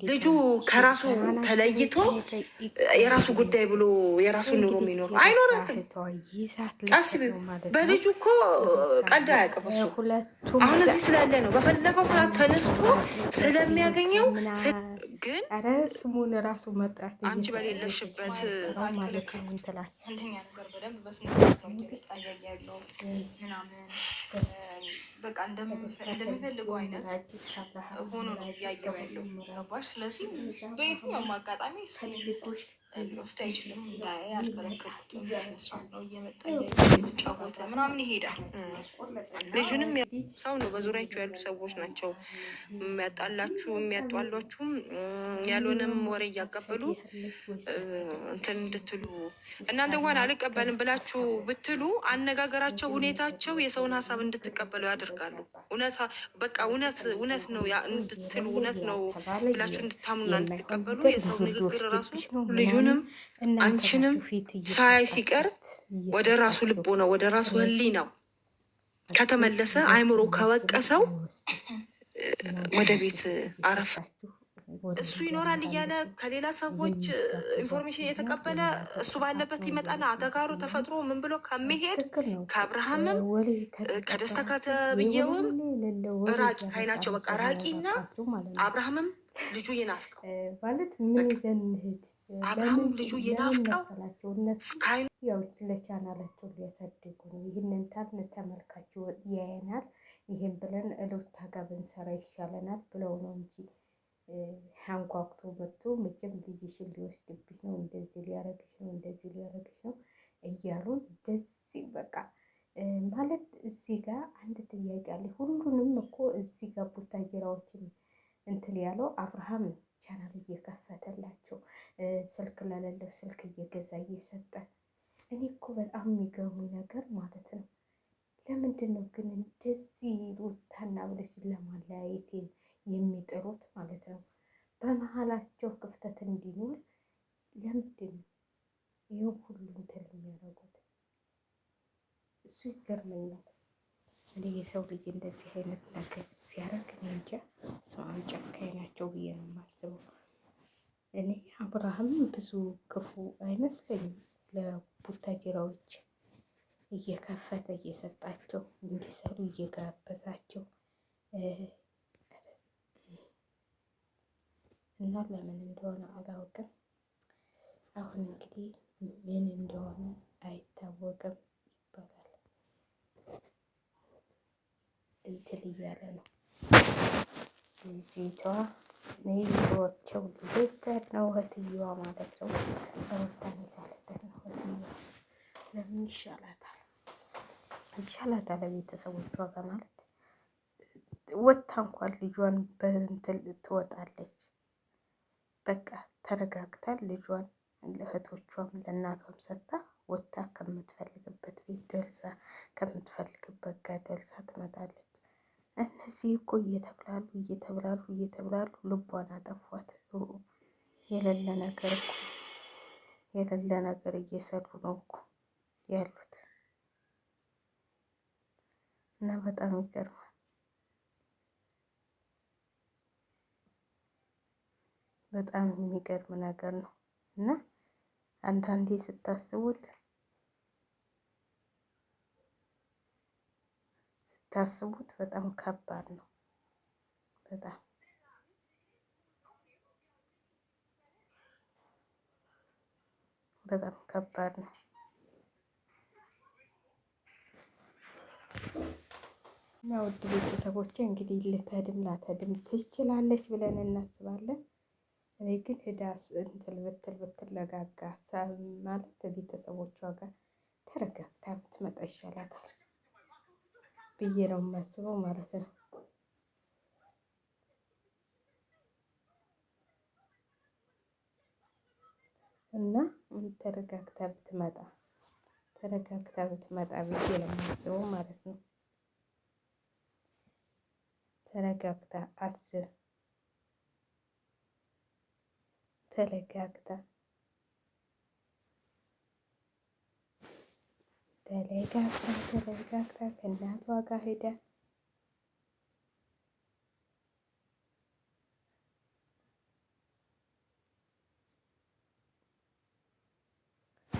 ልጁ ከራሱ ተለይቶ የራሱ ጉዳይ ብሎ የራሱ ኑሮ የሚኖር አይኖራትም። አስቢ፣ በልጁ እኮ ቀልድ አያውቅም እሱ። አሁን እዚህ ስላለ ነው በፈለገው ስራ ተነስቶ ስለሚያገኘው። ግን ስሙን ራሱ መጥራት አንቺ በሌለሽበት በቃ እንደሚፈልገው አይነት ሆኖ ነው እያየው ያለው። ገባሽ? ስለዚህ በየትኛውም አጋጣሚ እሱ ሊወስድ አይችልም። እንዳያ ያልከለከልኩትም በስነስርዓት ነው እየመጣ እየተጫወተ ምናምን ይሄዳል። ልጁንም ሰው ነው፣ በዙሪያቸው ያሉ ሰዎች ናቸው የሚያጣላችሁ የሚያጧሏችሁም ያልሆነም ወሬ እያቀበሉ እንትን እንድትሉ። እናንተ እንኳን አልቀበልም ብላችሁ ብትሉ አነጋገራቸው፣ ሁኔታቸው የሰውን ሀሳብ እንድትቀበሉ ያደርጋሉ። በቃ እውነት ነው እንድትሉ እውነት ነው ብላችሁ እንድታምኑና እንድትቀበሉ የሰው ንግግር ራሱ ልጁንም አንቺንም ሳያይ ሲቀር ወደ ራሱ ልቦ ነው ወደ ራሱ ህሊናው ከተመለሰ አይምሮ ከወቀሰው ወደ ቤት አረፍ እሱ ይኖራል እያለ ከሌላ ሰዎች ኢንፎርሜሽን እየተቀበለ እሱ ባለበት ይመጣና አተካሩ ተፈጥሮ ምን ብሎ ከመሄድ ከአብርሃምም ከደስታ ከተብዬውም ራቂ ካይናቸው በቃ ራቂና አብርሃምም ልጁ ይናፍቀው ማለት ምን ይዘንህት አብርሃም ልጁ ይናፍቀው ስካይ ያው ለቻናላቸው ሊያሳድጉ ነው። ይህንን ታልን ተመልካቹ ያየናል፣ ይህን ብለን እሎታ ጋር ብንሰራ ይሻለናል ብለው ነው እንጂ አንኳኩቶ መጥቶ መቼም ልጅሽን ሊወስድብሽ ነው፣ እንደዚህ ሊያረግሽ ነው፣ እንደዚህ ሊያረግሽ ነው እያሉ እንደዚህ በቃ ማለት እዚህ ጋር አንድ ጥያቄ አለ። ሁሉንም እኮ እዚህ ጋር ቡታጅራዎችን እንትን ያለው አብርሃም ቻናል እየከፈተላቸው ስልክ ለሌለው ስልክ እየገዛ እየሰጠ። እኔ እኮ በጣም የሚገርሙኝ ነገር ማለት ነው፣ ለምንድን ነው ግን እንደዚህ ሩታና አብርሽን ለማለያየት የሚጥሩት ማለት ነው? በመሀላቸው ክፍተት እንዲኖር ለምንድን ነው ይህን ሁሉ እንትን የሚያደርጉት? እሱ ይገርመኛል። እንደ የሰው ልጅ እንደዚህ አይነት ነገር ሲያደርግ እኔ እንጃ፣ ሰውን ጨካኝ ናቸው ብዬ ነው የማስበው። እኔ አብርሃም ብዙ ክፉ አይመስለኝም። ለቡታጅራዎች እየከፈተ እየሰጣቸው እንዲሰሩ እየጋበዛቸው እና ለምን እንደሆነ አላውቅም። አሁን እንግዲህ ምን እንደሆነ አይታወቅም ይባላል። እንትን እያለ ነው ልጅቷ ነይቶቸው ልጅተር ነው እህትየዋ ማለት ነው። ሩታን ይዛለበት ነው እህትየዋ። ለምን ይሻላታል ቤተሰቦቿ ጋር ማለት ወታ እንኳን ልጇን በእንትን ትወጣለች። በቃ ተረጋግታ ልጇን ለእህቶቿም ለእናቷም ሰጥታ ወታ ከምትፈልግበት ቤት ደርሳ ከምትፈልግበት ጋር ደርሳ ትመጣለች። እነዚህ እኮ እየተብላሉ ልቧን አጠፏት። የሌለ ነገር እየሰሩ ነው እኮ ያሉት እና በጣም ይገርማል። በጣም የሚገርም ነገር ነው እና አንዳንዴ ስታስቡት በጣም ከባድ ነው። በጣም ከባድ ነው። እና ውድ ቤተሰቦቼ እንግዲህ ላተድም ትችላለች ብለን እናስባለን። እኔ ግን ህዳስ እንትን ብትለጋጋ ማለት ቤተሰቦቿ ጋር ተረጋግታ ብትመጣ ይሻላታል ብዬ ነው የማስበው ማለት ነው። እና ተረጋግታ ብትመጣ ብዬ ነው የማስበው ማለት ነው። ተረጋግታ አስብ፣ ተረጋግታ ከእናቷ ጋር ሄዳ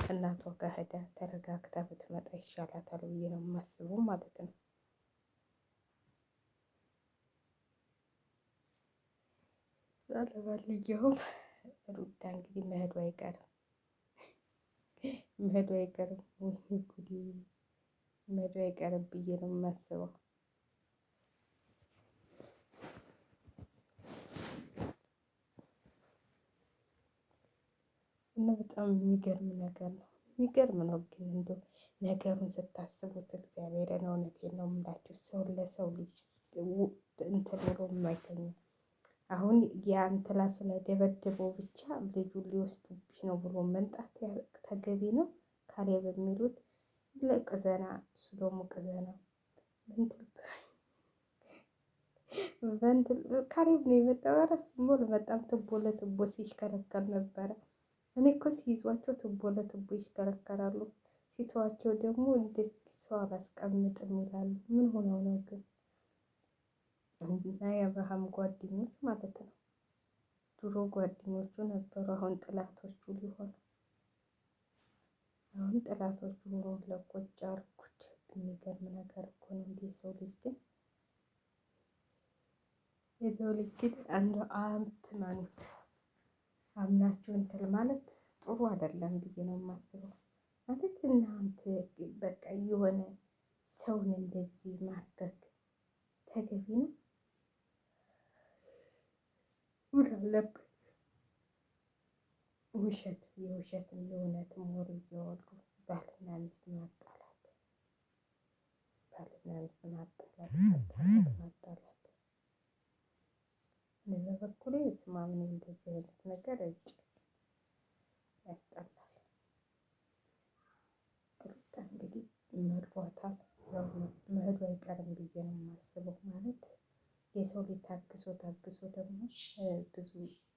ከእናቷ ጋር ሄዳ ተረጋግታ ብትመጣ ይሻላታል ብዬ ነው የማስበው ማለት ነው። ለማንኛውም ሩታ እንግዲህ መሄዱ አይቀርም መሄዱ አይቀርም። ወይ ጉዴ መሄዱ አይቀርም ብዬ ነው የማስበው። እና በጣም የሚገርም ነገር ነው። የሚገርም ነው ግን እንደው ነገሩን ስታስቡት እግዚአብሔርን እውነቴን ነው የምላችሁ ሰው ለሰው ልጅ እንትን ብሎ የማይተኛ አሁን የአንትላ ስለደበደበው ብቻ ልጁን ሊወስዱብኝ ነው ብሎ መንጣት ተገቢ ነው? ካሌብ የሚሉት ቅዘና፣ እሱ ደግሞ ቅዘና ካሌብ ነው የመጣው። ራስ ሞል በጣም ትቦ ለትቦ ሲሽከረከር ነበረ። እኔ እኮ ሲይዟቸው ትቦ ለትቦ ይሽከረከራሉ፣ ሲተዋቸው ደግሞ እንደዚህ ሰው አላስቀምጥም ይላሉ። ምን ሆነው ነው ግን? እና የአብርሃም ጓደኞች ማለት ነው። ድሮ ጓደኞቹ ነበሩ፣ አሁን ጥላቶቹ ሊሆኑ አሁን ጥላቶቹ ሆኖ ለቆጭ አርኩት። የሚገርም ነገር እኮ ነው። እንደ ሰው ልጅ ግን የሰው ልጅ ግን አንዱ አትመኑት፣ አምናችሁ እንትን ማለት ጥሩ አይደለም ብዬ ነው የማስበው። ማለት እናንተ በቃ የሆነ ሰውን እንደዚህ ማድረግ ተገቢ ነው? ምን አለበት ውሸት የውሸትም የእውነትም ወሬ እያወሩ ባልና ሚስት ማጣላት፣ ባልና ሚስት ማጣላት። እኔ በበኩሌ ስማምን እንደዚህ አይነት ነገር እጭ ያስጠላል። ሩታ እንግዲህ መርቧታል። መሄዱ አይቀርም ብዬ ነው የማስበው። ማለት የሰው ልጅ ታግሶ ታግሶ ደግሞ ብዙ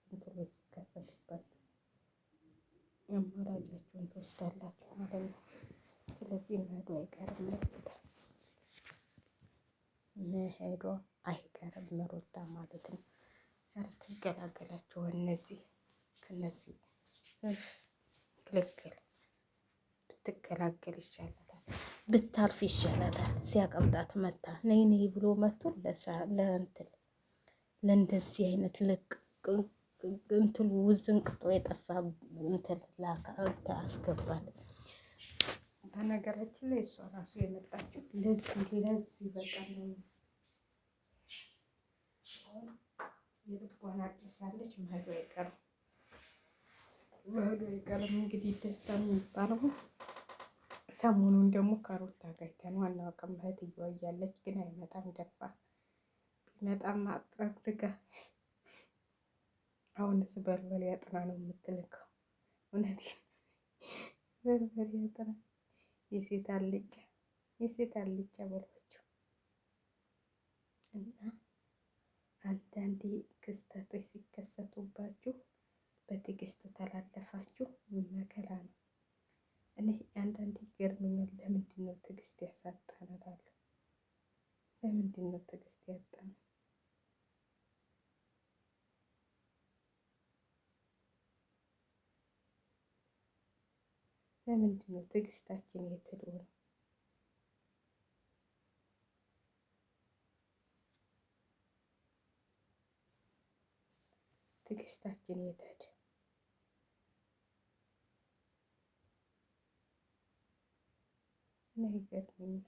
እንትኖች ሲከሰቱባቸው አማራጫችሁን ትወስዳላችሁ ማለት ነው። ስለዚህ መሄዱ አይቀርም ሩታ፣ መሄዷ አይቀርም ሩታ ማለት ነው። ኧረ ትገላገላችሁ እነዚህ ከነዚህ ክልክል ብትገላገል ይሻላታል፣ ብታርፍ ይሻላታል። ሲያቀምጣት መታ ነይ ነይ ብሎ መቶ ለእንትን ለእንደዚህ አይነት ልቅ እንትን ውዝንቅጦ የጠፋ እንትን ላካ አስገባት። በነገራችን ላይ እሷ ራሱ የመጣችው ለዚህ በቃ ነው። የልቧን አድርሳለች። መሄዱ አይቀርም መሄዱ አይቀርም። እንግዲህ ደስታ የሚባለው ሰሞኑን ደግሞ ከሩታ ጋር አይተነው አናውቅም። እህትየዋ እያለች ግን አይመጣም። ደፋ ቢመጣም አጥረግርጋ አሁንስ በርበሬ ያጥና ነው የምትልከው። እውነቴን በርበሬ ያጥና የሴት አልጫ በሏቸው። እና አንዳንዴ ክስተቶች ሲከሰቱባችሁ በትዕግስት ተላለፋችሁ መከራ ነው። እኔ አንዳንዴ ይገርመኛል። ለምንድን ነው ትዕግስት ያሳጣን እላለሁ። ለምንድን ነው ትዕግስት ያጣን? ለምንድን ነው ትዕግስታችን የት ሄዶ ነው? ትዕግስታችን የት ሄደ? እኔ ይገርመኛል።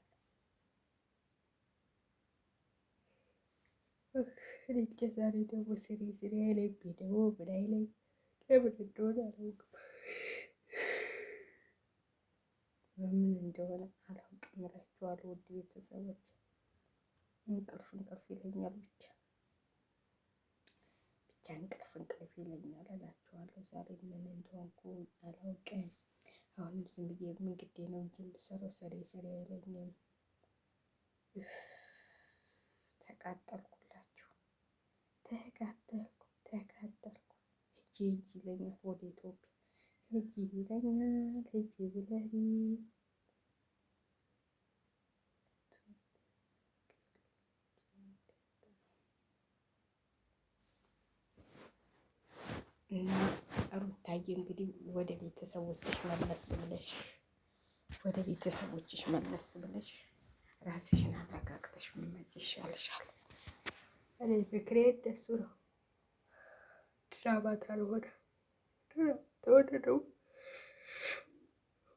ልጄ ዛሬ ደግሞ ስሪ ላይ ደግሞ ብላይ ላይ ለምን እንደሆነ አላውቅም። በምን እንደሆነ አላውቅም እላችኋለሁ። ውድ ቤተሰቦች እንቅልፍ ይለኛል ብቻ እንቅልፍ ይለኛል እላችኋለሁ። ዛሬ ምን እንደሆንኩ አላውቅም። አሁንም ዝም ብዬ ምን ግዴ ነው እንጂ የምሰራው ሰሪ አይለኝም። ተቃጠልኩላችሁ፣ ተቃጠልኩ። ሂጂ ይለኛል ወደ ኢትዮጵያ ሂጂ ይለኛል። ሂጂ ብለሪ እና ሩታዬ እንግዲህ ወደ ቤተሰቦችሽ መለስ ብለሽ ራስሽን አረጋግተሽ ብትመጪ ይሻልሻል። እኔ ምክሬ እንደሱ ነው። ድራማ ካልሆነ ተወደደው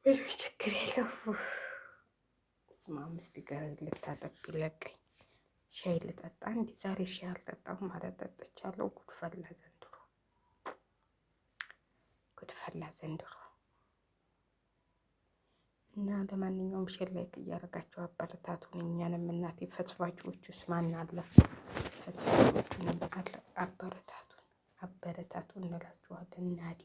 ምንም ችግር የለውም። ስማ አምስት ጋር ልታጠብ ቢለቀኝ ሻይ ልጠጣ እንዲ ዛሬ ሻይ አልጠጣም ማለት ጠጥቻለሁ። ጉድፈላ ዘንድሮ እና ለማንኛውም ሼር ላይክ እያደረጋችሁ አበረታቱን። እኛንም እናቴ ፈትፋችሁስ ማን አለ? ፈትፋችሁንም አበረታቱን እንላችኋለን እናቴ